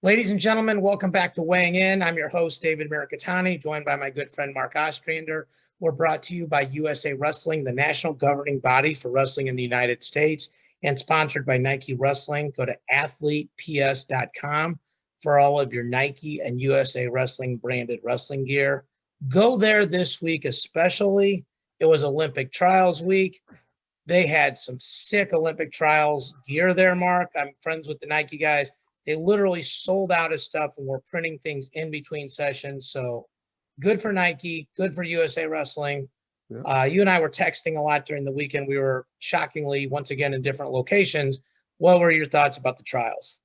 Ladies and gentlemen, welcome back to Weighing In. I'm your host, David Mirikitani, joined by my good friend, Mark Ostrander. We're brought to you by USA Wrestling, the national governing body for wrestling in the United States, and sponsored by Nike Wrestling. Go to athleteps.com for all of your Nike and USA Wrestling branded wrestling gear. Go there this week, especially. It was Olympic Trials week. They had some sick Olympic Trials gear there, Mark. I'm friends with the Nike guys. They literally sold out of stuff and were printing things in between sessions. So good for Nike, good for USA Wrestling. Yeah. You and I were texting a lot during the weekend. We were shockingly, once again, in different locations. What were your thoughts about the trials?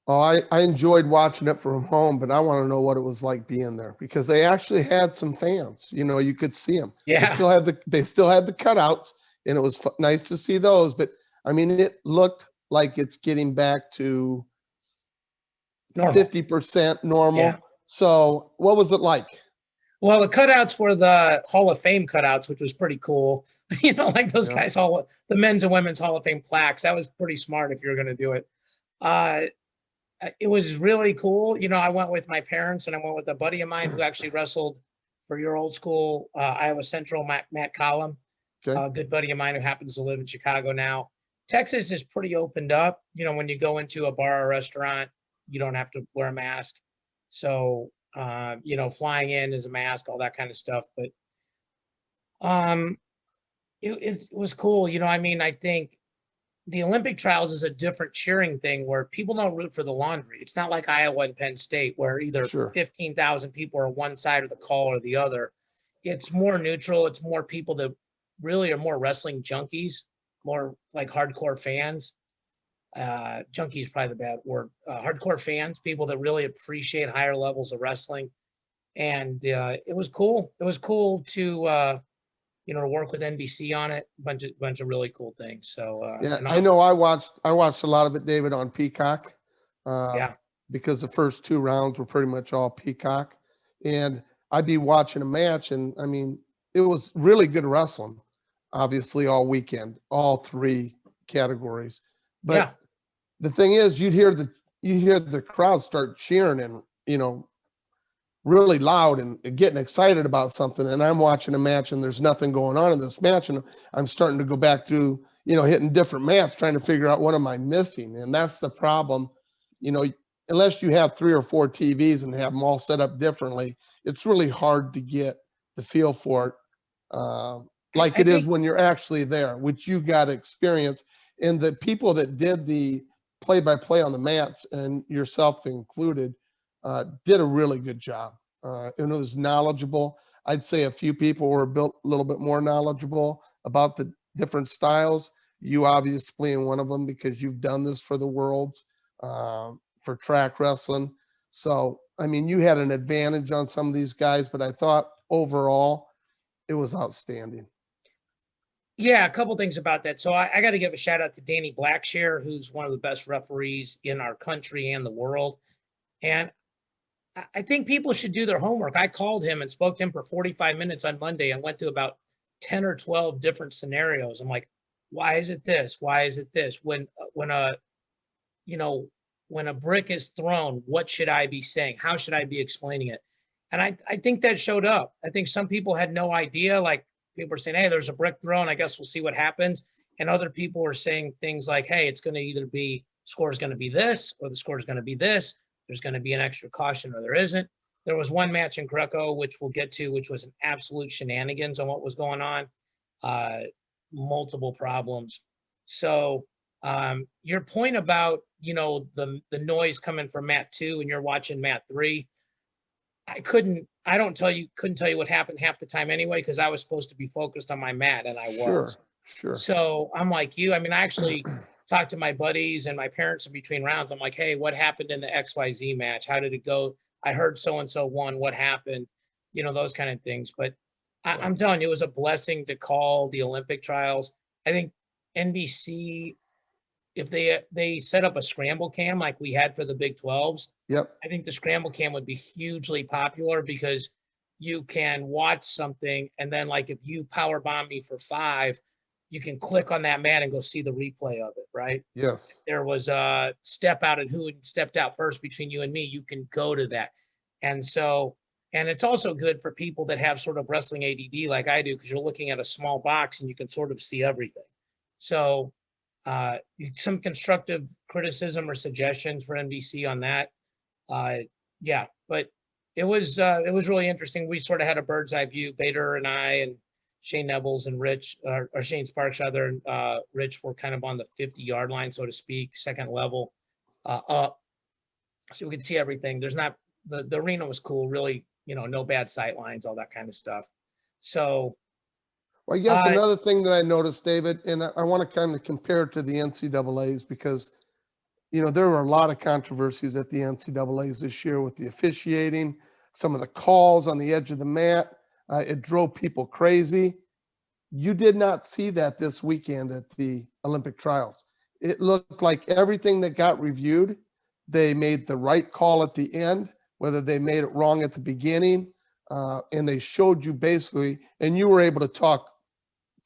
Oh, I enjoyed watching it from home, but I want to know what it was like being there because they actually had some fans. You know, you could see them. Yeah. They still had the cutouts, and it was nice to see those. But I mean, it looked like it's getting back to normal. 50% normal. Yeah. So what was it like? Well, the cutouts were the Hall of Fame cutouts, which was pretty cool. You know, like those guys, the men's and women's Hall of Fame plaques. That was pretty smart if you're going to do it. It was really cool. You know, I went with my parents and I went with a buddy of mine who actually wrestled for your old school, Iowa Central, Matt Collum, a good buddy of mine who happens to live in Chicago now. Texas is pretty opened up. You know, when you go into a bar or restaurant, you don't have to wear a mask. So, you know, flying in is a mask, all that kind of stuff. But it was cool. You know, I mean, I think the Olympic trials is a different cheering thing where people don't root for the laundry. It's not like Iowa and Penn State where either 15,000 people are one side of the call or the other. It's more neutral. It's more people that really are more wrestling junkies, more like hardcore fans. Junkie is probably the bad word. Hardcore fans, people that really appreciate higher levels of wrestling. And it was cool. It was cool to, you know, to work with NBC on it. Bunch of really cool things. So yeah, I know I watched a lot of it, David, on Peacock. Because the first two rounds were pretty much all Peacock. And I'd be watching a match, and I mean, it was really good wrestling, obviously, all weekend, all three categories. But the thing is, you hear the crowd start cheering and, you know, really loud and getting excited about something. And I'm watching a match and there's nothing going on in this match. And I'm starting to go back through, you know, hitting different mats, trying to figure out what am I missing. And that's the problem. You know, unless you have 3 or 4 TVs and have them all set up differently, it's really hard to get the feel for it. Like it is when you're actually there, which you got experience. And the people that did the play-by-play on the mats, and yourself included, did a really good job. And it was knowledgeable. I'd say a few people were a little bit more knowledgeable about the different styles. You obviously in one of them because you've done this for the Worlds, for track wrestling. So, I mean, you had an advantage on some of these guys, but I thought overall it was outstanding. Yeah, a couple things about that. So I got to give a shout out to Danny Blackshear, who's one of the best referees in our country and the world. And I think people should do their homework. I called him and spoke to him for 45 minutes on Monday and went through about 10 or 12 different scenarios. I'm like, why is it this? Why is it this? When a brick is thrown, what should I be saying? How should I be explaining it? And I think that showed up. I think some people had no idea. Like people were saying, hey, there's a brick thrown. I guess we'll see what happens. And other people were saying things like, hey, it's going to either be score is going to be this or the score is going to be this. There's going to be an extra caution or there isn't. There was one match in Greco, which we'll get to, which was an absolute shenanigans on what was going on. Multiple problems. So your point about, you know, the noise coming from mat 2 and you're watching mat 3, couldn't tell you what happened half the time anyway, because I was supposed to be focused on my mat and I was. Sure. So I'm like you. I mean, I actually talked to my buddies and my parents in between rounds. I'm like, hey, what happened in the XYZ match? How did it go? I heard so-and-so won. What happened? You know, those kind of things. But I'm telling you, it was a blessing to call the Olympic trials. I think NBC, if they set up a scramble cam like we had for the Big 12s, I think the scramble cam would be hugely popular because you can watch something and then like if you power bomb me for 5, you can click on that mat and go see the replay of it, right? Yes. There was a step out and who had stepped out first between you and me. You can go to that. And so, and it's also good for people that have sort of wrestling ADD like I do, because you're looking at a small box and you can sort of see everything. So some constructive criticism or suggestions for NBC on that. Yeah, but it was really interesting. We sort of had a bird's eye view. Bader and I and Shane Nebels and Rich, or Shane Sparks rather, and Rich were kind of on the 50-yard line, so to speak, second level up. So we could see everything. There's not, the arena was cool, really, no bad sight lines, all that kind of stuff. So. Well, I guess another thing that I noticed, David, and I want to kind of compare it to the NCAA's because, there were a lot of controversies at the NCAA's this year with the officiating, some of the calls on the edge of the mat. It drove people crazy. You did not see that this weekend at the Olympic trials. It looked like everything that got reviewed, they made the right call at the end, whether they made it wrong at the beginning, and they showed you basically, and you were able to talk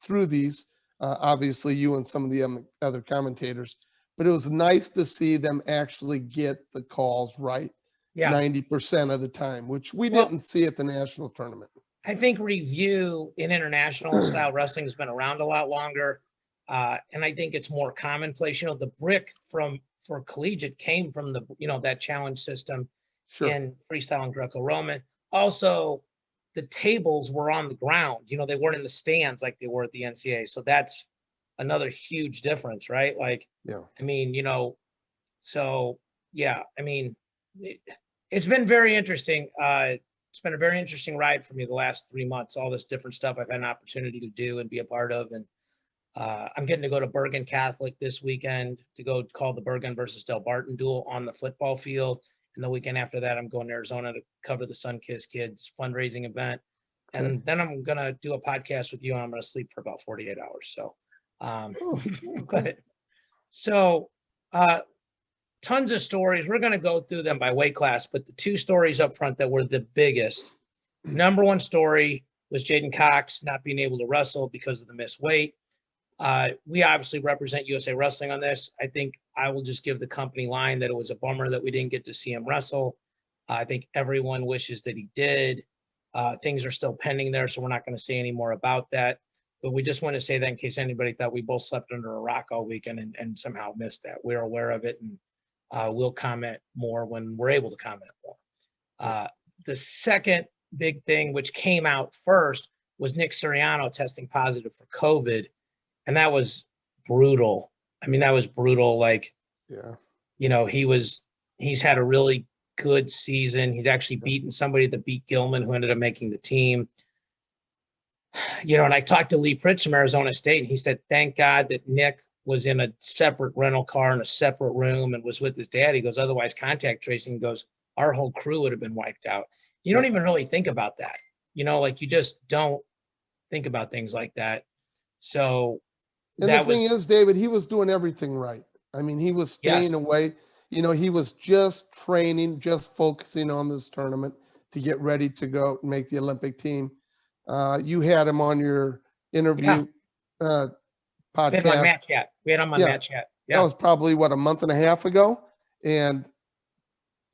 through these, obviously you and some of the other commentators, but it was nice to see them actually get the calls right 90% of the time, which we didn't see at the national tournament. I think review in international style wrestling has been around a lot longer. And I think it's more commonplace. The brick for collegiate came from the, that challenge system in freestyle and Greco-Roman. Also, the tables were on the ground. They weren't in the stands like they were at the NCAA. So that's another huge difference, right? Like, I mean, so yeah, I mean, it's been very interesting. It's been a very interesting ride for me the last 3 months, all this different stuff I've had an opportunity to do and be a part of. And I'm getting to go to Bergen Catholic this weekend to go call the Bergen versus Del Barton duel on the football field. And the weekend after that, I'm going to Arizona to cover the Sunkiss Kids fundraising event. And then I'm going to do a podcast with you. And I'm going to sleep for about 48 hours. So, tons of stories. We're going to go through them by weight class, but the two stories up front that were the biggest, number one story was Jaden Cox not being able to wrestle because of the missed weight. We obviously represent USA Wrestling on this. I think I will just give the company line that it was a bummer that we didn't get to see him wrestle. I think everyone wishes that he did. Things are still pending there, so we're not going to say any more about that. But we just want to say that in case anybody thought we both slept under a rock all weekend and somehow missed that. We're aware of it, and we'll comment more when we're able to comment more. The second big thing, which came out first, was Nick Sirianni testing positive for COVID. And that was brutal. I mean, that was brutal. Like, he's had a really good season. He's actually beaten somebody that beat Gilman, who ended up making the team. And I talked to Lee Pritch from Arizona State, and he said, thank God that Nick was in a separate rental car in a separate room and was with his dad. He goes, otherwise contact tracing, he goes, our whole crew would have been wiped out. You don't even really think about that. Like you just don't think about things like that. So, and the thing is, David, he was doing everything right. I mean, he was staying away. He was just training, just focusing on this tournament to get ready to go make the Olympic team. You had him on your interview podcast. We had him on Matt Chat. Matt Chat. Yeah. That was probably, a month and a half ago and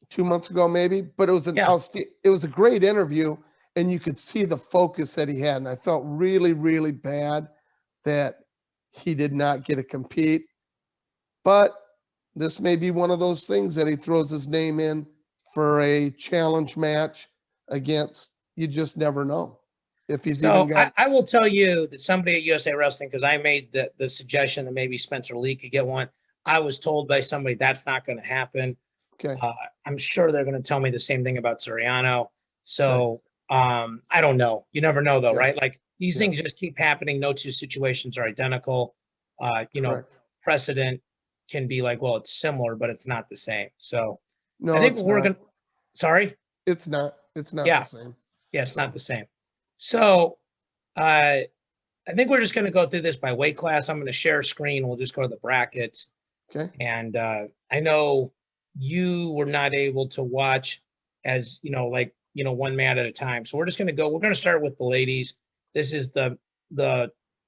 2 months ago, maybe. But it was it was a great interview, and you could see the focus that he had. And I felt really, really bad that he did not get to compete. But this may be one of those things that he throws his name in for a challenge match against, you just never know. If he's even got. I will tell you that somebody at USA Wrestling, because I made the suggestion that maybe Spencer Lee could get one. I was told by somebody that's not going to happen. Okay. I'm sure they're going to tell me the same thing about Sirianni. So I don't know. You never know, though, right? Like these things just keep happening. No two situations are identical. Precedent can be like, well, it's similar, but it's not the same. So I think we're going to. Sorry? It's not the same. Yeah, it's not the same. So I think we're just going to go through this by weight class. I'm going to share a screen. We'll just go to the brackets. Okay. And I know you were not able to watch as, one mat at a time. So we're just going to go. We're going to start with the ladies. This is the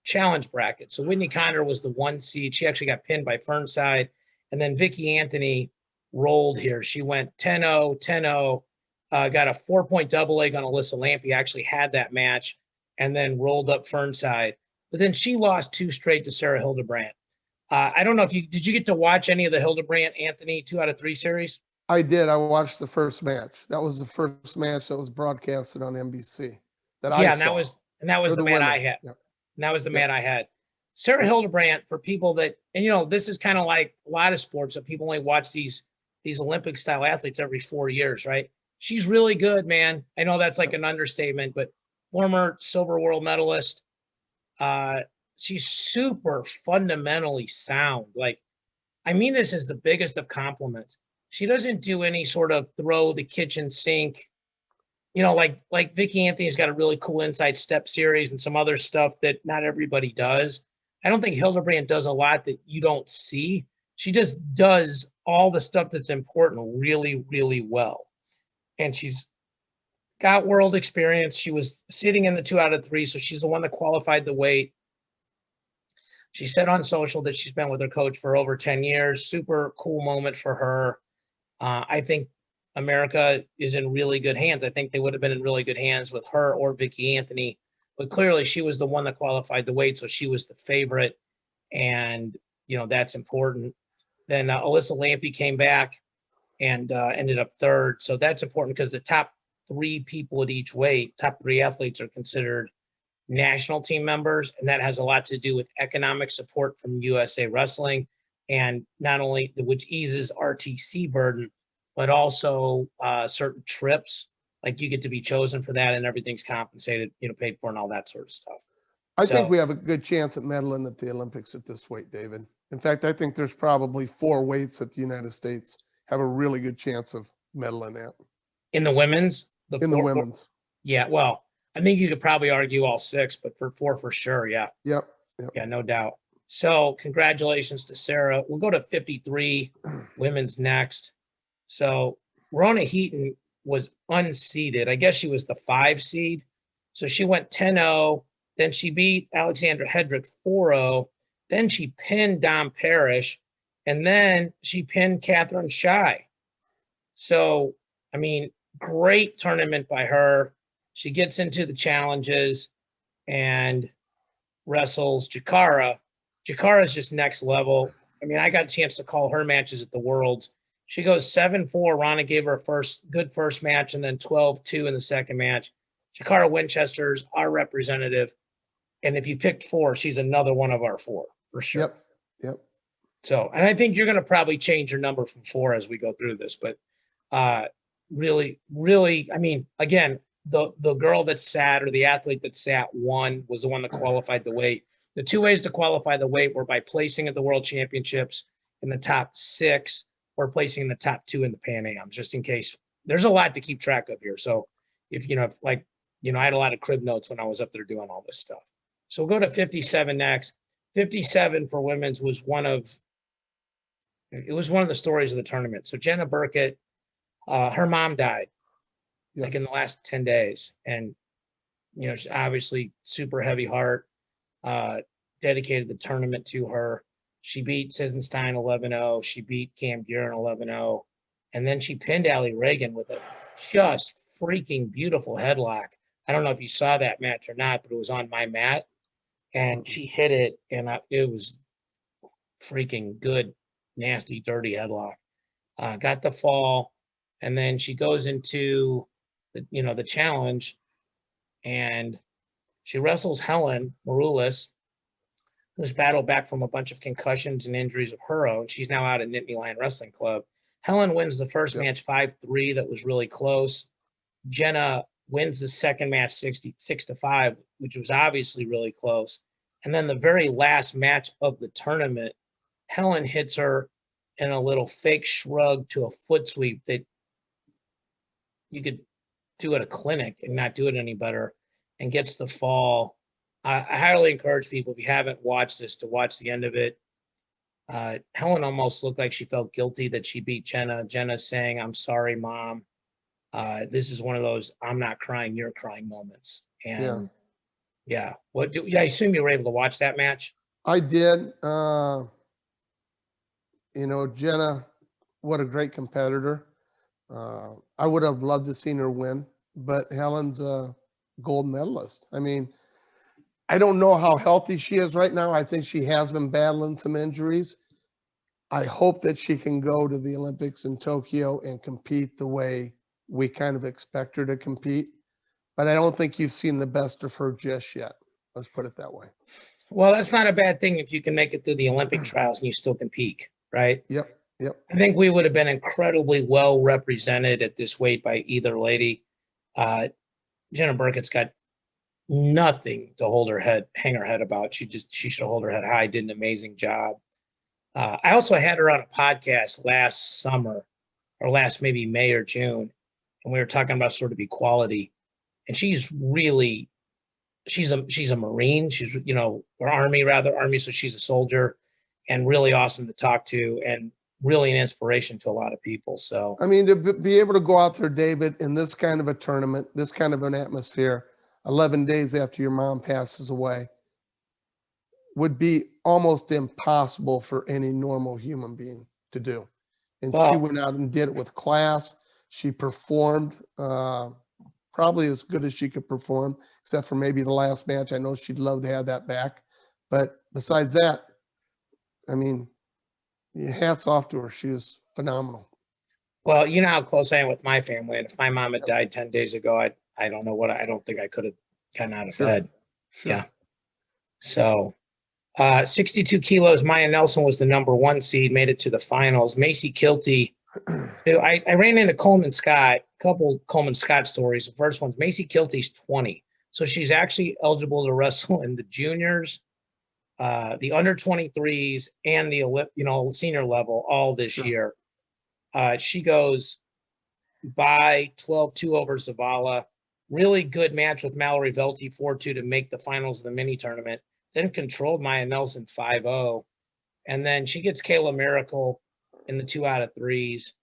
challenge bracket. So Whitney Condor was the 1 seed. She actually got pinned by Fernside. And then Vicky Anthony rolled here. She went 10-0, 10-0, got a 4-point double leg on Alyssa Lampy, actually had that match, and then rolled up Fernside. But then she lost 2 straight to Sarah Hildebrandt. I don't know if did you get to watch any of the Hildebrandt Anthony 2 out of 3 series? I did. I watched the first match. That was the first match that was broadcasted on NBC that I saw. And that was the match I had. Yep. And that was the match I had. Sarah Hildebrandt, for people that, and this is kind of like a lot of sports that people only watch these Olympic style athletes every 4 years, right? She's really good, man. I know that's like an understatement, but former silver world medalist. She's super fundamentally sound. Like, I mean this is the biggest of compliments. She doesn't do any sort of throw the kitchen sink, like Vicky Anthony's got a really cool inside step series and some other stuff that not everybody does. I don't think Hildebrandt does a lot that you don't see. She just does all the stuff that's important really, really well. And she's got world experience. She was sitting in the 2 out of 3, so she's the one that qualified the weight. She said on social that she's been with her coach for over 10 years. Super cool moment for her. I think America is in really good hands. I think they would have been in really good hands with her or Vicky Anthony, but clearly she was the one that qualified the weight, so she was the favorite, and that's important. Then Alyssa Lampy came back and ended up 3rd, so that's important because the top 3 people at each weight, top 3 athletes, are considered national team members, and that has a lot to do with economic support from USA Wrestling, and not only which eases RTC burden, but also certain trips. Like you get to be chosen for that, and everything's compensated, paid for, and all that sort of stuff. I think we have a good chance at medaling at the Olympics at this weight, David. In fact, I think there's probably 4 weights that the United States have a really good chance of medaling at. In the women's? The women's. Yeah, well, I think you could probably argue all 6, but for 4 for sure, yeah. Yep. Yeah, no doubt. So congratulations to Sarah. We'll go to 53 women's next. So Rona Heaton was unseeded. I guess she was the 5 seed. So she went 10-0. Then she beat Alexandra Hedrick 4-0. Then she pinned Dom Parrish. And then she pinned Catherine Shy. So, I mean, great tournament by her. She gets into the challenges and wrestles Jakara. Jakara is just next level. I mean, I got a chance to call her matches at the Worlds. She goes 7-4. Rana gave her a good first match, and then 12-2 in the second match. Jakara Winchester's our representative. And if you picked 4, she's another one of our 4 for sure. Yep. So, and I think you're going to probably change your number from 4 as we go through this, but really, really, I mean, again, the girl that sat, or the athlete that sat, won, was the one that qualified the weight. The 2 ways to qualify the weight were by placing at the World Championships in the top 6 or placing in the top 2 in the Pan Ams, just in case. There's a lot to keep track of here. So if I had a lot of crib notes when I was up there doing all this stuff. So we'll go to 57 next. 57 for women's was one of the stories of the tournament. So Jenna Burkett, her mom died like in the last 10 days. And, she's obviously super heavy heart, dedicated the tournament to her. She beat Sisenstein 11-0. She beat Cam Buren 11-0. And then she pinned Allie Reagan with a just freaking beautiful headlock. I don't know if you saw that match or not, but it was on my mat. And she hit it, and it was freaking good, nasty, dirty headlock. Got the fall, and then she goes into the challenge, and she wrestles Helen Maroulis, who's battled back from a bunch of concussions and injuries of her own. She's now out at Nittany Lion Wrestling Club. Helen wins the first match 5-3. That was really close. Jenna wins the second match 6-5, which was obviously really close. And then the very last match of the tournament, Helen hits her in a little fake shrug to a foot sweep that you could do at a clinic and not do it any better, and gets the fall. I highly encourage people, if you haven't watched this, to watch the end of it. Helen almost looked like she felt guilty that she beat Jenna. Jenna saying, "I'm sorry, Mom. This is one of those I'm not crying, you're crying moments." And Yeah. I assume you were able to watch that match? I did. Jenna, what a great competitor. I would have loved to seen her win, but Helen's a gold medalist. I mean, I don't know how healthy she is right now. I think she has been battling some injuries. I hope that she can go to the Olympics in Tokyo and compete the way we kind of expect her to compete. But I don't think you've seen the best of her just yet. Let's put it that way. Well, that's not a bad thing if you can make it through the Olympic trials and you still can peak, right? Yep. I think we would have been incredibly well represented at this weight by either lady. Jenna Burkett's got nothing to hang her head about. She should hold her head high, did an amazing job. I also had her on a podcast last summer or last maybe May or June, and we were talking about sort of equality. And she's a Marine. She's, or Army. So she's a soldier and really awesome to talk to and really an inspiration to a lot of people. So, I mean, to be able to go out there, David, in this kind of a tournament, this kind of an atmosphere, 11 days after your mom passes away, would be almost impossible for any normal human being to do. And she went out and did it with class. She performed probably as good as she could perform, except for maybe the last match. I know she'd love to have that back. But besides that, I mean, hats off to her. She was phenomenal. Well, you know how close I am with my family. And if my mom had died 10 days ago, I don't think I could have gotten out of bed. Sure. Yeah. So 62 kilos, Maya Nelson was the number 1 seed, made it to the finals. Macy Kilty, I ran into Coleman Scott, a couple Coleman Scott stories. The first one's Macy Kilty's 20. So she's actually eligible to wrestle in the juniors, the under 23s, and the senior level all this year. She goes by 12-2 over Zavala. Really good match with Mallory Velty, 4-2 to make the finals of the mini tournament. Then controlled Maya Nelson 5-0. And then she gets Kayla Miracle in the 2 out of 3s.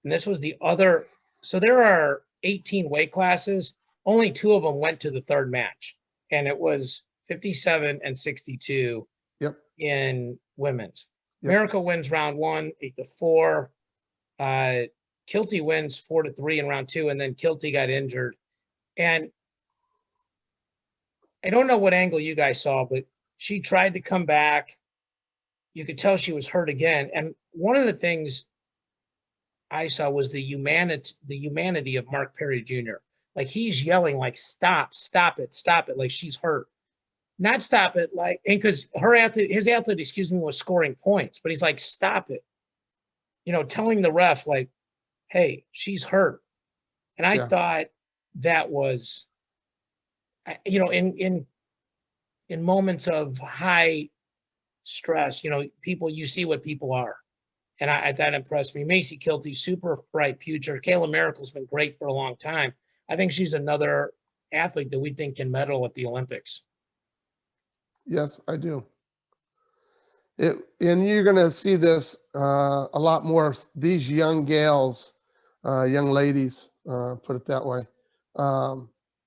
And this was the other. So there are 18 weight classes. Only 2 of them went to the third match. And it was 57 and 62 in women's. Miracle wins round 1, 8-4. Kilty wins 4-3 in round 2. And then Kilty got injured. And I don't know what angle you guys saw, but she tried to come back. You could tell she was hurt again. And one of the things I saw was the humanity of Mark Perry Jr. Like he's yelling like, stop it. Like she's hurt. Not stop it. Like, and because his athlete, was scoring points, but he's like, stop it. Telling the ref like, hey, she's hurt. And I thought that was, in moments of high stress, people, you see what people are. And that impressed me. Macy Kilty, super bright future. Kayla Miracle's been great for a long time. I think she's another athlete that we think can medal at the Olympics. Yes, I do. And you're going to see this a lot more. These young gals, young ladies, put it that way,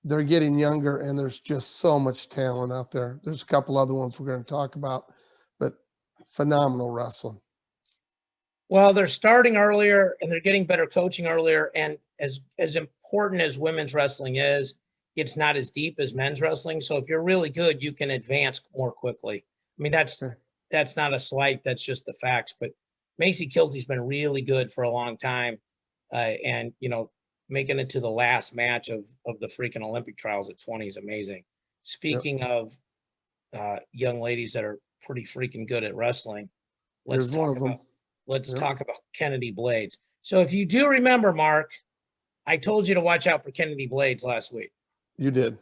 they're getting younger, and there's just so much talent out there. There's a couple other ones we're going to talk about, but phenomenal wrestling. Well, they're starting earlier, and they're getting better coaching earlier. And as important as women's wrestling is, it's not as deep as men's wrestling. So if you're really good, you can advance more quickly. I mean, that's not a slight. That's just the facts. But Macy Kilty's been really good for a long time. And, making it to the last match of the freaking Olympic trials at 20 is amazing. Speaking of young ladies that are pretty freaking good at wrestling, let's talk about Kennedy Blades. So if you do remember, Mark, I told you to watch out for Kennedy Blades last week. You did.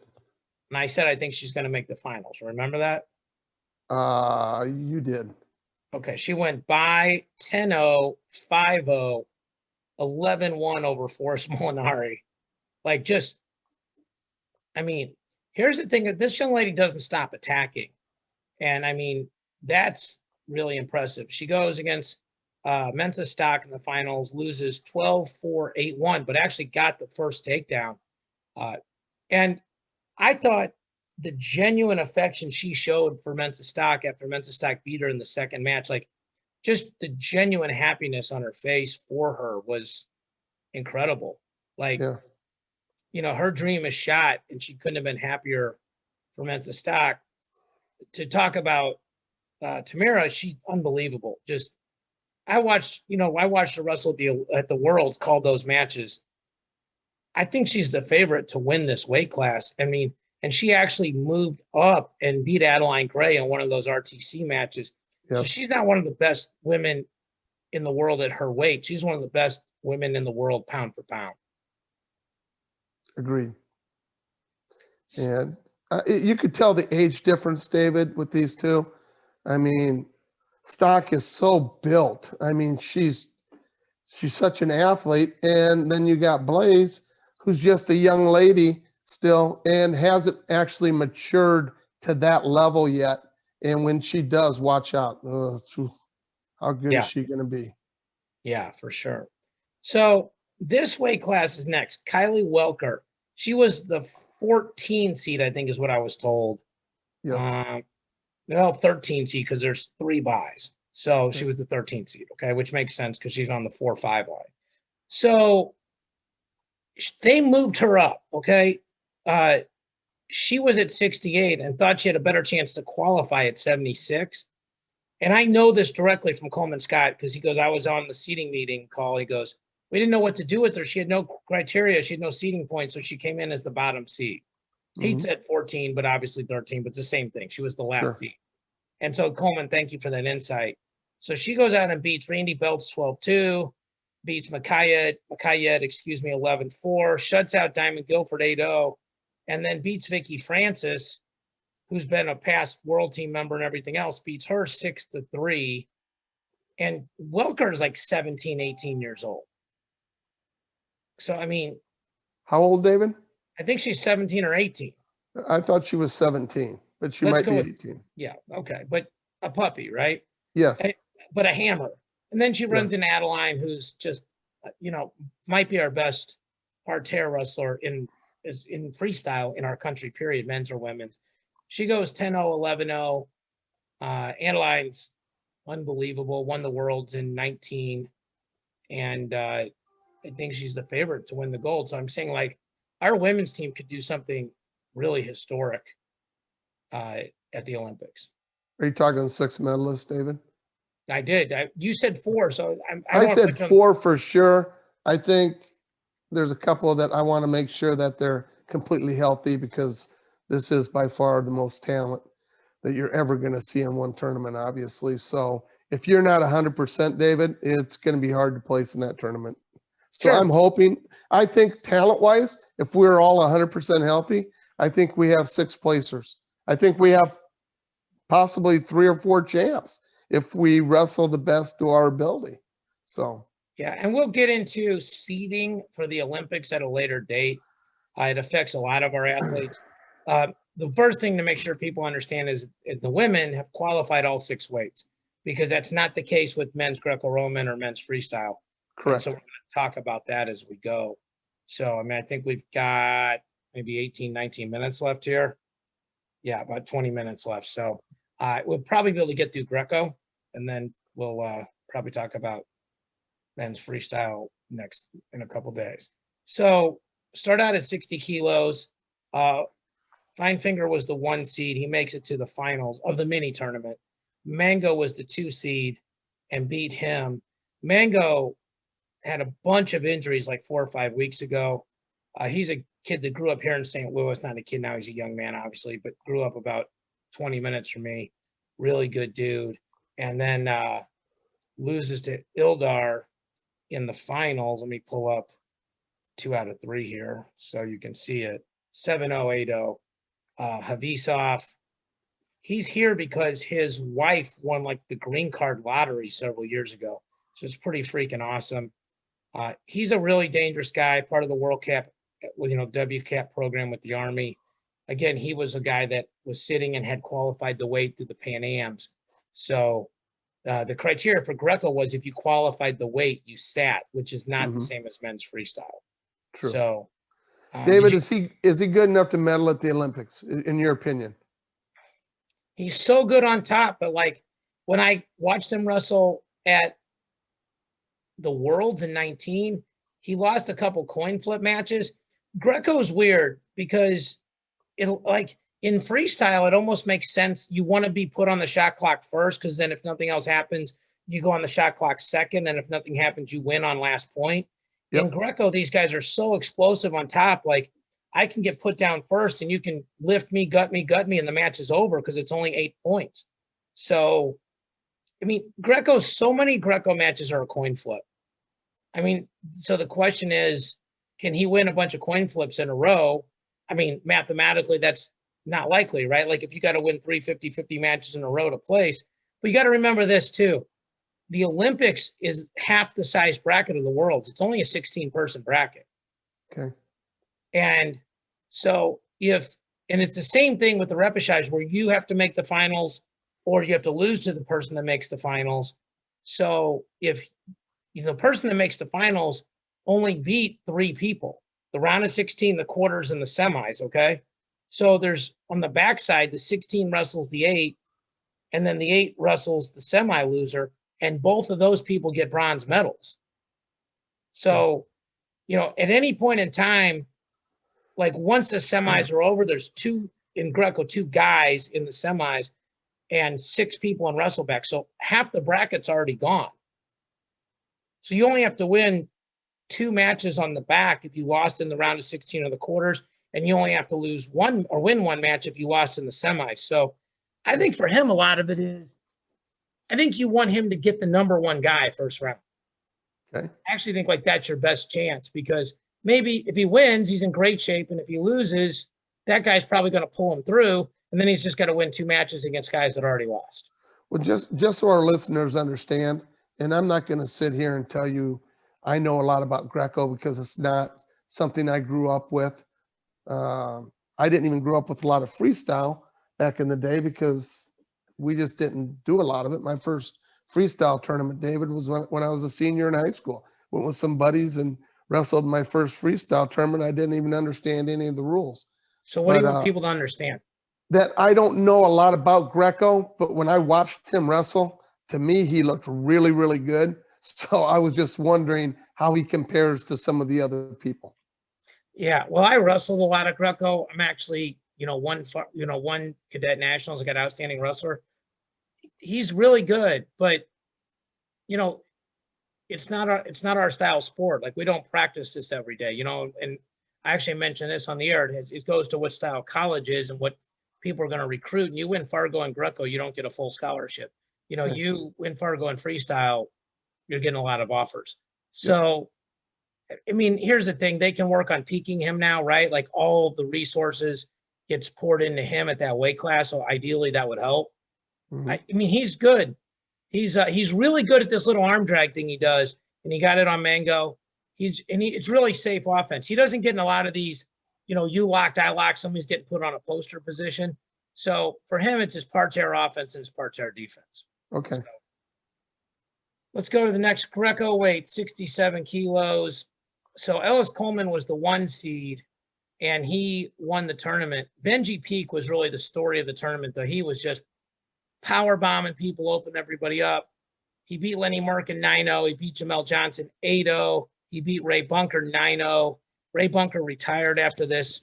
And I said I think she's going to make the finals. Remember that? You did. Okay. She went by 10-0, 5-0, 11-1 over Forrest Molinari. Here's the thing. This young lady doesn't stop attacking. And, that's really impressive. She goes against Mensa Stock in the finals, loses 12-4, 8-1, but actually got the first takedown. And I thought the genuine affection she showed for Mensa Stock after Mensa Stock beat her in the second match, like just the genuine happiness on her face for her was incredible. Like, Yeah. Her dream is shot and she couldn't have been happier for Mensa Stock. To talk about Tamira, she's unbelievable. Just I watched her wrestle at the Worlds, called those matches. I think she's the favorite to win this weight class. I mean, and she actually moved up and beat Adeline Gray in one of those RTC matches. Yep. So she's not one of the best women in the world at her weight. She's one of the best women in the world pound for pound. Agreed. And you could tell the age difference, David, with these two. I mean, Stock is so built. I mean, she's such an athlete. And then you got Blaze, who's just a young lady still and hasn't actually matured to that level yet. And when she does, watch out. How good is she going to be? Yeah, for sure. So this weight class is next. Kylie Welker. She was the 14 seed, I think is what I was told. Yes. 13 seed because there's 3 buys. So she was the 13th seed, okay, which makes sense because she's on the 4-5 line. So they moved her up, okay? She was at 68 and thought she had a better chance to qualify at 76. And I know this directly from Coleman Scott because he goes, I was on the seating meeting call. He goes, we didn't know what to do with her. She had no criteria. She had no seating points. So she came in as the bottom seed. He said 14, but obviously 13, but it's the same thing. She was the last seed. And so Coleman, thank you for that insight. So she goes out and beats Randy Belts 12-2, beats Makayed, 11-4, shuts out Diamond Guilford 8-0, and then beats Vicky Francis, who's been a past world team member and everything else, beats her 6-3. And Welker is like 17, 18 years old. So, I mean. How old, David? I think she's 17 or 18. I thought she was 17, but she might be 18. Yeah, okay. But a puppy, right? Yes. But a hammer. And then she runs into Adeline, who's just, might be our best parterre wrestler in freestyle in our country, period, men's or women's. She goes 10-0, 11-0. Adeline's unbelievable, won the Worlds in 19. And I think she's the favorite to win the gold. So I'm saying, like, our women's team could do something really historic at the Olympics. Are you talking 6 medalists, David? I did. You said 4, so I said 4 for sure. I think there's a couple that I want to make sure that they're completely healthy because this is by far the most talent that you're ever going to see in one tournament, obviously. So if you're not 100%, David, it's going to be hard to place in that tournament. So I'm hoping, I think talent-wise, if we're all 100% healthy, I think we have 6 placers. I think we have possibly 3 or 4 champs if we wrestle the best to our ability. So. Yeah, and we'll get into seeding for the Olympics at a later date. It affects a lot of our athletes. The first thing to make sure people understand is the women have qualified all 6 weights because that's not the case with men's Greco-Roman or men's freestyle. Correct. And so we're going to talk about that as we go. So, I mean, I think we've got maybe 18, 19 minutes left here. Yeah, about 20 minutes left. So we'll probably be able to get through Greco, and then we'll probably talk about men's freestyle next in a couple days. So start out at 60 kilos. Finefinger was the 1 seed. He makes it to the finals of the mini tournament. Mango was the 2 seed and beat him. Mango had a bunch of injuries like 4 or 5 weeks ago. He's a kid that grew up here in St. Louis. Not a kid now, he's a young man, obviously, but grew up about 20 minutes from me. Really good dude. And then loses to Ildar in the finals. Let me pull up 2 out of 3 here so you can see it. 7-0, 8-0. Havisov, he's here because his wife won like the green card lottery several years ago. So it's pretty freaking awesome. He's a really dangerous guy, part of the World Cap, with the WCAP program with the Army. Again, he was a guy that was sitting and had qualified the weight through the Pan Ams. So the criteria for Greco was if you qualified the weight, you sat, which is not the same as men's freestyle. True. So David, is he good enough to medal at the Olympics, in your opinion? He's so good on top, but like when I watched him wrestle at the Worlds in 19, he lost a couple coin flip matches. Greco's weird because it'll like in freestyle, it almost makes sense. You want to be put on the shot clock first, because then if nothing else happens, you go on the shot clock second. And if nothing happens, you win on last point. Yep. In Greco, these guys are so explosive on top. Like I can get put down first and you can lift me, gut me, and the match is over because it's only 8 points. So, I mean, so many Greco matches are a coin flip. I mean, so the question is, can he win a bunch of coin flips in a row? I mean, mathematically, that's not likely, right? Like if you got to win 3 50-50 matches in a row to place. But you got to remember this too. The Olympics is half the size bracket of the Worlds. It's only a 16-person bracket. Okay. And so it's the same thing with the repechage where you have to make the finals or you have to lose to the person that makes the finals. So if the person that makes the finals only beat 3 people, the round of 16, the quarters, and the semis, okay? So there's on the backside, the 16 wrestles the 8, and then the 8 wrestles the semi-loser, and both of those people get bronze medals. So, at any point in time, like once the semis are over, there's 2 in Greco, 2 guys in the semis and 6 people in wrestleback. So half the bracket's already gone. So you only have to win 2 matches on the back if you lost in the round of 16 or the quarters, and you only have to lose 1 or win 1 match if you lost in the semis. So I think for him, a lot of it is, I think you want him to get the number 1 guy first round. Okay. I actually think like that's your best chance, because maybe if he wins, he's in great shape. And if he loses, that guy's probably going to pull him through. And then he's just got to win 2 matches against guys that already lost. Well, just so our listeners understand, and I'm not going to sit here and tell you I know a lot about Greco because it's not something I grew up with. I didn't even grow up with a lot of freestyle back in the day because we just didn't do a lot of it. My first freestyle tournament, David, was when I was a senior in high school. Went with some buddies and wrestled my first freestyle tournament. I didn't even understand any of the rules. So what do you want people to understand? That I don't know a lot about Greco, but when I watched him wrestle, to me, he looked really, really good. So I was just wondering how he compares to some of the other people. Yeah, well, I wrestled a lot of Greco. I'm actually, one cadet nationals. I got outstanding wrestler. He's really good, but it's not our style sport. Like we don't practice this every day, and I actually mentioned this on the air. It goes to what style college is and what people are going to recruit. And you win Fargo and Greco, you don't get a full scholarship. You win Fargo and freestyle, you're getting a lot of offers. So, I mean, here's the thing. They can work on peaking him now, right? Like all of the resources gets poured into him at that weight class. So ideally that would help. Mm-hmm. I mean, he's good. He's really good at this little arm drag thing he does. And he got it on Mango. It's really safe offense. He doesn't get in a lot of these, you locked, I locked, somebody's getting put on a poster position. So for him, it's his parterre offense and his parterre defense. Okay. So, let's go to the next Greco weight, 67 kilos. So Ellis Coleman was the 1 seed, and he won the tournament. Benji Peak was really the story of the tournament, though. He was just power bombing people, opening everybody up. He beat Lenny Merkin 9-0. He beat Jamel Johnson 8-0. He beat Ray Bunker 9-0. Ray Bunker retired after this.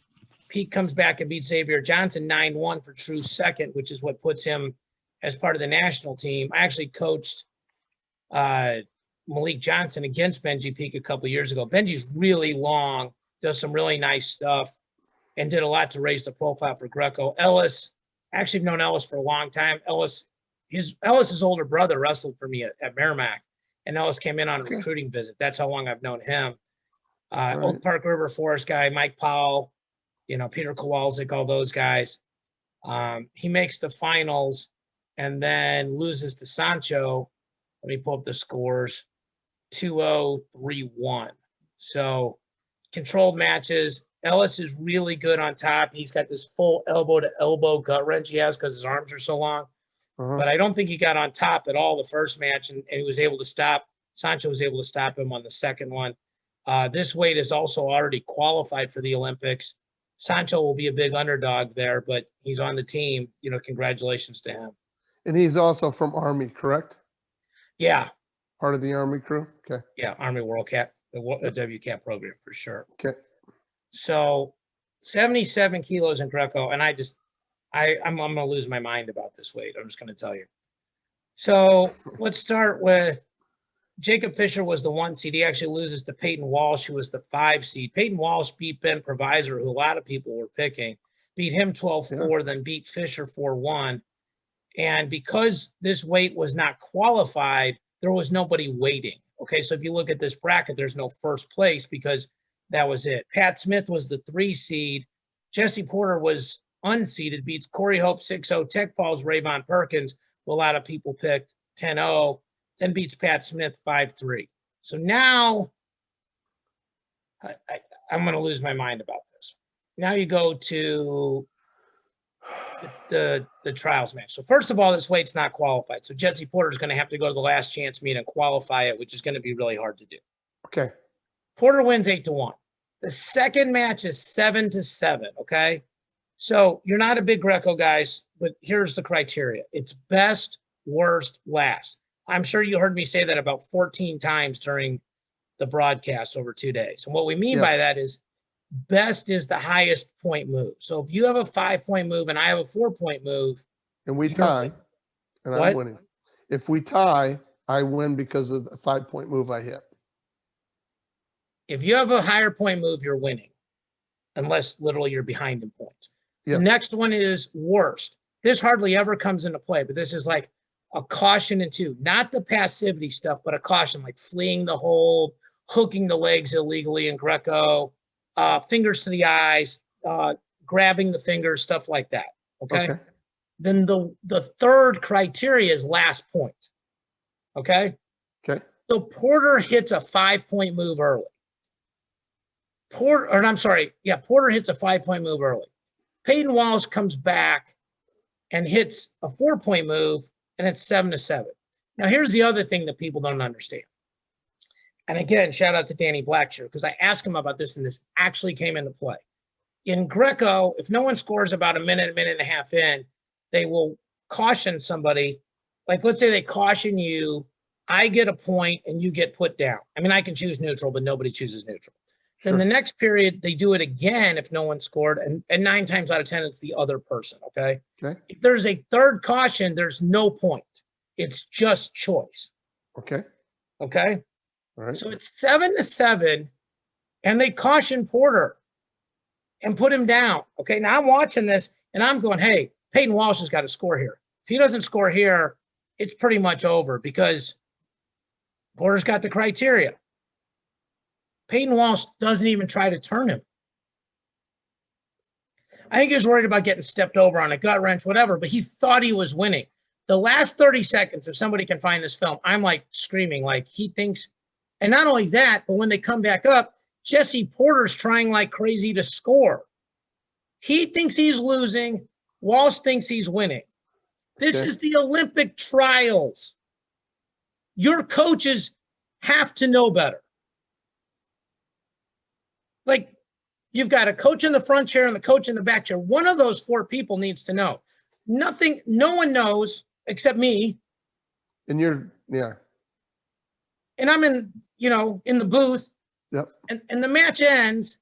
Peak comes back and beats Xavier Johnson 9-1 for true second, which is what puts him as part of the national team. I actually coached Malik Johnson against Benji Peak a couple of years ago. Benji's really long, does some really nice stuff, and did a lot to raise the profile for Greco. Ellis, actually known Ellis for a long time. Ellis's older brother wrestled for me at Merrimack, and Ellis came in on a recruiting visit. That's how long I've known him. Oak Park River Forest guy, Mike Powell, Peter Kowalczyk, all those guys. He makes the finals and then loses to Sancho. Let me pull up the scores. 2-0, 3-1. So controlled matches. Ellis is really good on top. He's got this full elbow to elbow gut wrench he has because his arms are so long. But I don't think he got on top at all the first match, and he was able to stop. Sancho was able to stop him on the second one. This weight is also already qualified for the Olympics. Sancho will be a big underdog there, but he's on the team. You know, congratulations to him. And he's also from Army, correct? Yeah. Part of the Army crew? Okay. Yeah, Army World Cap, the WCAP program for sure. Okay. So 77 kilos in Greco, and I'm going to lose my mind about this weight. I'm just going to tell you. So let's start with Jacob Fisher was the 1 seed. He actually loses to Peyton Walsh, who was the 5 seed. Peyton Walsh beat Ben Provisor, who a lot of people were picking, beat him 12-4, then beat Fisher 4-1. And because this weight was not qualified, there was nobody waiting. Okay, so if you look at this bracket, there's no first place because that was it. Pat Smith was the 3 seed. Jesse Porter was unseeded, beats Corey Hope 6-0. Tech Falls Rayvon Perkins, who a lot of people picked 10-0. Then beats Pat Smith 5-3. So now I'm going to lose my mind about this. Now you go to the trials match. So first of all, this weight's not qualified. So Jesse Porter is going to have to go to the last chance meet and qualify it, which is going to be really hard to do. Okay. Porter wins 8-1. The second match is 7-7. Okay. So you're not a big Greco, guys, but here's the criteria. It's best, worst, last. I'm sure you heard me say that about 14 times during the broadcast over 2 days. And what we mean by that is best is the highest point move. So if you have a 5-point move and I have a 4-point move. And we tie, and I'm winning. If we tie, I win because of the 5-point move I hit. If you have a higher point move, you're winning, unless literally you're behind in points. The next one is worst. This hardly ever comes into play, but this is like a caution in 2, not the passivity stuff, but a caution like fleeing the hold, hooking the legs illegally in Greco, fingers to the eyes, grabbing the fingers, stuff like that. Okay. Then the third criteria is last point. Okay. Okay. So Porter hits a 5-point move early. Porter hits a 5-point move early. Peyton Walsh comes back and hits a 4-point move, and it's 7-7. Now, here's the other thing that people don't understand. And again, shout out to Danny Blackshear, because I asked him about this, and this actually came into play. In Greco, if no one scores about a minute and a half in, they will caution somebody. Like, let's say they caution you, I get a point, and you get put down. I mean, I can choose neutral, but nobody chooses neutral. Then the next period, they do it again if no one scored, and 9 times out of 10, it's the other person, okay? If there's a third caution, there's no point. It's just choice. Okay? All right. So it's 7-7, and they caution Porter and put him down. Okay, now I'm watching this, and I'm going, hey, Peyton Walsh has got to score here. If he doesn't score here, it's pretty much over because Porter's got the criteria. Peyton Walsh doesn't even try to turn him. I think he was worried about getting stepped over on a gut wrench, whatever, but he thought he was winning. The last 30 seconds, if somebody can find this film, I'm like screaming, like he thinks, and not only that, but when they come back up, Jesse Porter's trying like crazy to score. He thinks he's losing. Walsh thinks he's winning. This is the Olympic trials. Your coaches have to know better. Like, you've got a coach in the front chair and the coach in the back chair. One of those 4 people needs to know. No one knows except me. And you're, And I'm in the booth. And the match ends,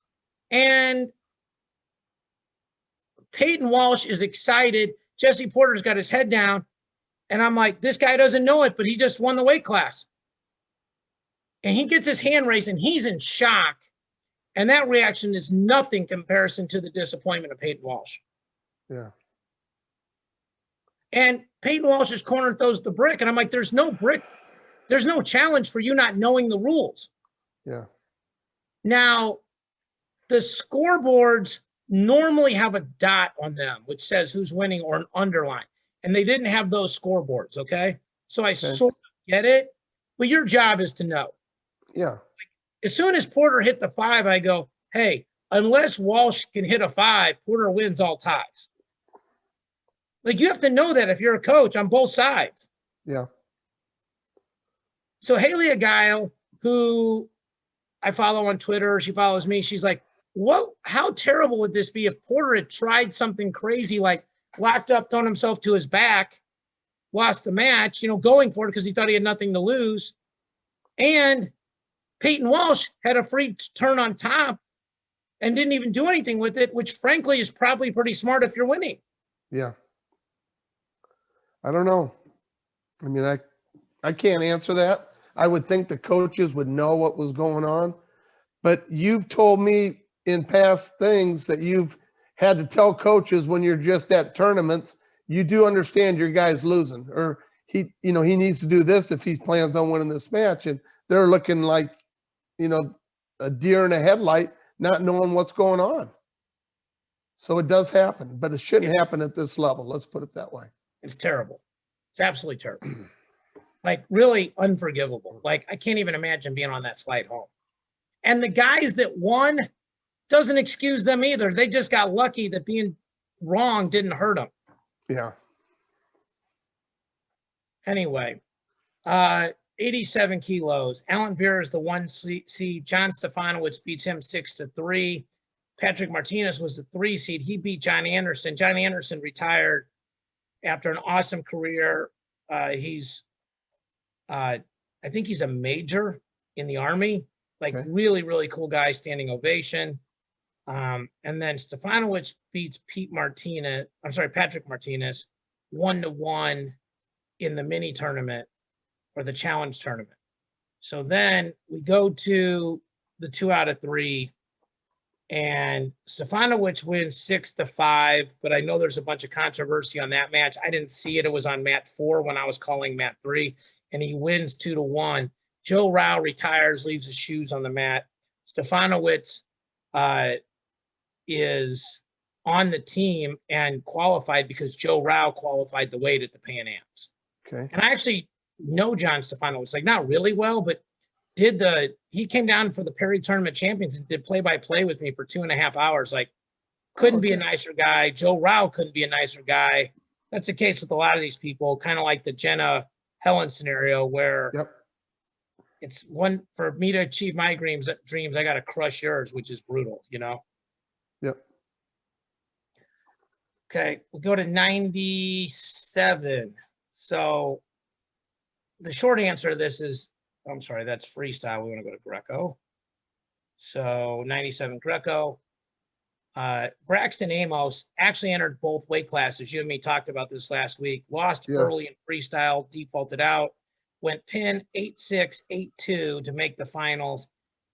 and Peyton Walsh is excited. Jesse Porter's got his head down. And I'm like, this guy doesn't know it, but he just won the weight class. And he gets his hand raised, and he's in shock. And that reaction is nothing in comparison to the disappointment of Peyton Walsh. And Peyton Walsh's corner throws the brick. And I'm like, there's no brick. There's no challenge for you not knowing the rules. Now, the scoreboards normally have a dot on them, which says who's winning or an underline. And they didn't have those scoreboards, okay? So I sort of get it. But your job is to know. As soon as Porter hit the 5, I go, hey, unless Walsh can hit a 5, Porter wins all ties. Like, you have to know that if you're a coach on both sides. So Haley Agile, who I follow on Twitter. She follows me. She's like, what, how terrible would this be if Porter had tried something crazy, like locked up, thrown himself to his back, lost the match, going for it because he thought he had nothing to lose. And Peyton Walsh had a free turn on top and didn't even do anything with it, which frankly is probably pretty smart if you're winning. Yeah. I don't know. I mean, I can't answer that. I would think the coaches would know what was going on, but you've told me in past things that you've had to tell coaches when you're just at tournaments, you do understand your guy's losing, or he needs to do this if he plans on winning this match. And they're looking like, a deer in a headlight, not knowing what's going on. So it does happen, but it shouldn't happen at this level. Let's put it that way. It's terrible. It's absolutely terrible. Like really unforgivable. Like I can't even imagine being on that flight home. And the guys that won doesn't excuse them either. They just got lucky that being wrong didn't hurt them. Yeah. Anyway, 87 kilos. Alan Vera is the 1 seed. John Stefanowicz beats him 6-3. Patrick Martinez was the 3 seed. He beat John Anderson. John Anderson retired after an awesome career. I think he's a major in the Army. Like really, really cool guy, standing ovation. And then Stefanowicz beats Patrick Martinez 1-1 in the mini tournament or the challenge tournament. So then we go to the 2 out of 3, and Stefanowicz wins 6-5, but I know there's a bunch of controversy on that match. I didn't see it. It was on mat 4 when I was calling mat 3, and he wins 2-1. Joe Rao retires, leaves his shoes on the mat. Stefanowicz is on the team and qualified because Joe Rao qualified the weight at the Pan Ams. Okay. And I actually know John Stefanowicz, like not really well, but he came down for the Perry Tournament Champions and did play-by-play with me for 2.5 hours. Like couldn't be a nicer guy. Joe Rao couldn't be a nicer guy. That's the case with a lot of these people, kind of like the Jenna Helen scenario where it's one for me to achieve my dreams, I got to crush yours, which is brutal, Yep. Okay, we'll go to 97. So the short answer to this is, I'm sorry, that's freestyle. We want to go to Greco. So 97 Greco. Braxton Amos actually entered both weight classes. You and me talked about this last week. Lost early in freestyle, defaulted out, went pin 8-6, 8-2 to make the finals,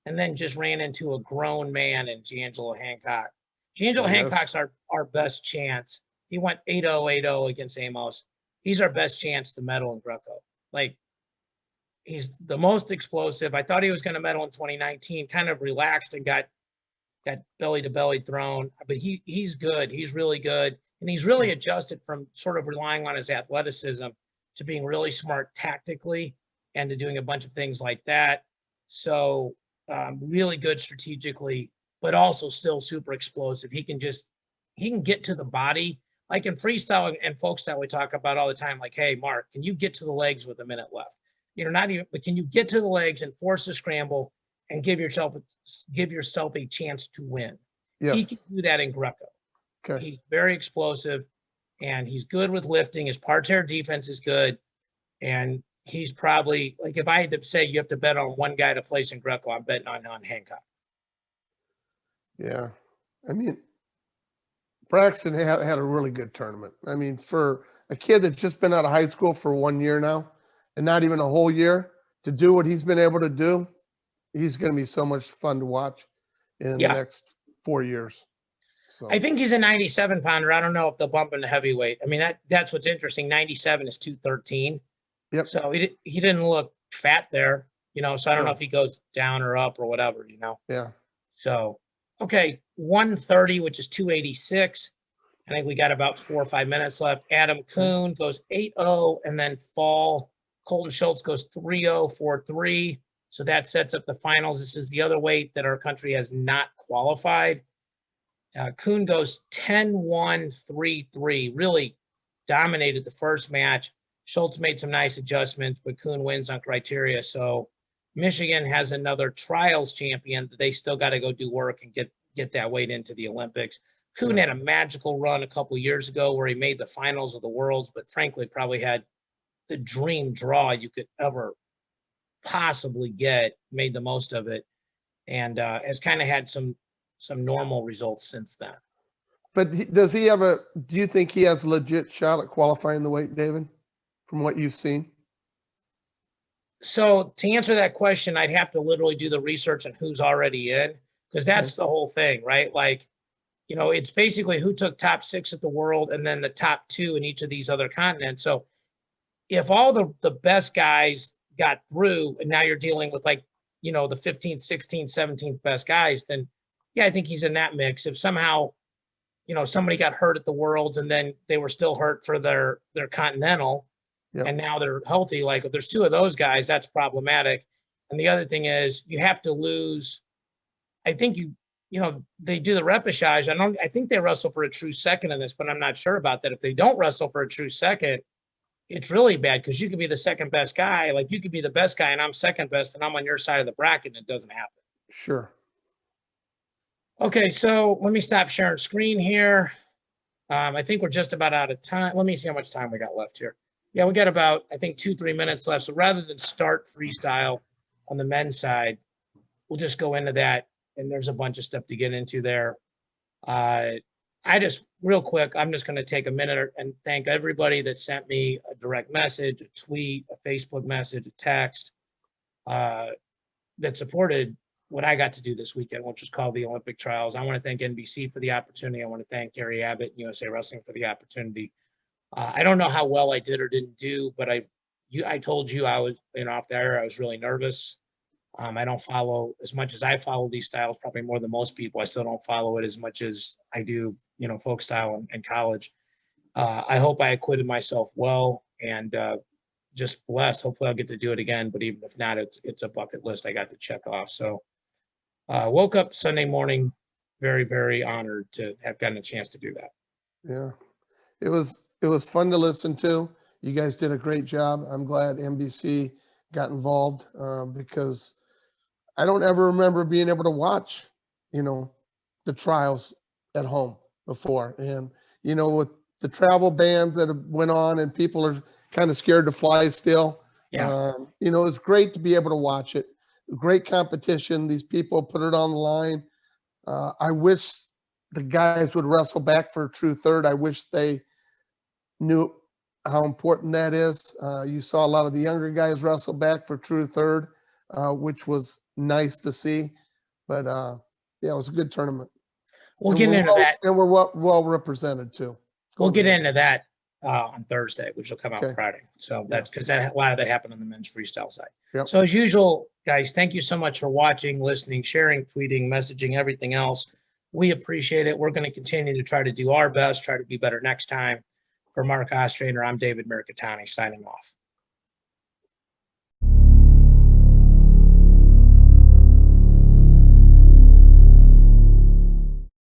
and then just ran into a grown man in D'Angelo Hancock. D'Angelo Hancock's our best chance. He went 8-0, 8-0 against Amos. He's our best chance to medal in Greco. Like, he's the most explosive. I thought he was going to medal in 2019, kind of relaxed and got belly-to-belly thrown. But he's good. He's really good. And he's really adjusted from sort of relying on his athleticism to being really smart tactically and to doing a bunch of things like that. So really good strategically, but also still super explosive. He can get to the body. Like in freestyle and folk style, we talk about all the time, like, hey, Mark, can you get to the legs with a minute left? But can you get to the legs and force a scramble and give yourself a chance to win? Yes. He can do that in Greco. Okay. He's very explosive, and he's good with lifting. His parterre defense is good, and he's probably, like, if I had to say you have to bet on one guy to place in Greco, I'm betting on Hancock. Yeah. I mean, Braxton had a really good tournament. I mean, for a kid that's just been out of high school for 1 year now and not even a whole year, to do what he's been able to do, he's going to be so much fun to watch in the next 4 years. So I think he's a 97 pounder. I don't know if they'll bump him to heavyweight. I mean, that's what's interesting. 97 is 213. Yep. So he didn't look fat there, so I don't know if he goes down or up or whatever, Yeah. So, okay, 130, which is 286. I think we got about 4 or 5 minutes left. Adam Kuhn goes 8-0, and then fall. Colton Schultz goes 3-0, 4-3. So that sets up the finals. This is the other weight that our country has not qualified. Kuhn goes 10-1, 3-3. Really dominated the first match. Schultz made some nice adjustments, but Kuhn wins on criteria. So Michigan has another trials champion that they still got to go do work and get that weight into the Olympics. Kuhn had a magical run a couple of years ago where he made the finals of the Worlds, but frankly, probably had the dream draw you could ever possibly get, made the most of it, and has kind of had some normal results since then. But do you think he has a legit shot at qualifying the weight, David, from what you've seen? So to answer that question, I'd have to literally do the research on who's already in, because that's the whole thing, right? Like, you know, it's basically who took top 6 at the world and then the top 2 in each of these other continents. So if all the best guys got through and now you're dealing with, like, you know, the 15th, 16th, 17th best guys, then yeah, I think he's in that mix. If somehow, you know, somebody got hurt at the Worlds and then they were still hurt for their continental, and now they're healthy, like if there's 2 of those guys, that's problematic. And the other thing is you have to lose. I think you know, they do the repechage. I think they wrestle for a true second in this, but I'm not sure about that. If they don't wrestle for a true second, it's really bad, because you could be the second best guy. Like, you could be the best guy and I'm second best and I'm on your side of the bracket and it doesn't happen. Sure. Okay, so let me stop sharing screen here. I think we're just about out of time. Let me see how much time we got left here. Yeah, we got about, I think, 2-3 minutes left. So rather than start freestyle on the men's side, we'll just go into that. And there's a bunch of stuff to get into there. I just, real quick, I'm just going to take a minute and thank everybody that sent me a direct message, a tweet, a Facebook message, a text, that supported what I got to do this weekend, which was called the Olympic Trials. I want to thank NBC for the opportunity. I want to thank Gary Abbott and USA Wrestling for the opportunity. I don't know how well I did or didn't do, but I told you I was, off the air, I was really nervous. I don't follow as much as I follow these styles, probably more than most people. I still don't follow it as much as I do, folk style and college. I hope I acquitted myself well, and just blessed. Hopefully I'll get to do it again, but even if not, it's a bucket list I got to check off. So woke up Sunday morning very, very honored to have gotten a chance to do that. Yeah, it was fun to listen to. You guys did a great job. I'm glad NBC got involved, because I don't ever remember being able to watch, the trials at home before. And, with the travel bans that have went on and people are kind of scared to fly still, it's great to be able to watch it. Great competition. These people put it on the line. I wish the guys would wrestle back for a true third. I wish they knew how important that is. You saw a lot of the younger guys wrestle back for true third, which was nice to see. But it was a good tournament. We'll get into that. And we're well represented too. We'll get into that on Thursday, which will come out Friday. So that's because a lot of that happened on the men's freestyle side. Yep. So as usual, guys, thank you so much for watching, listening, sharing, tweeting, messaging, everything else. We appreciate it. We're going to continue to try to do our best, try to be better next time. For Mark Ostrander, I'm David Mirikitani, signing off.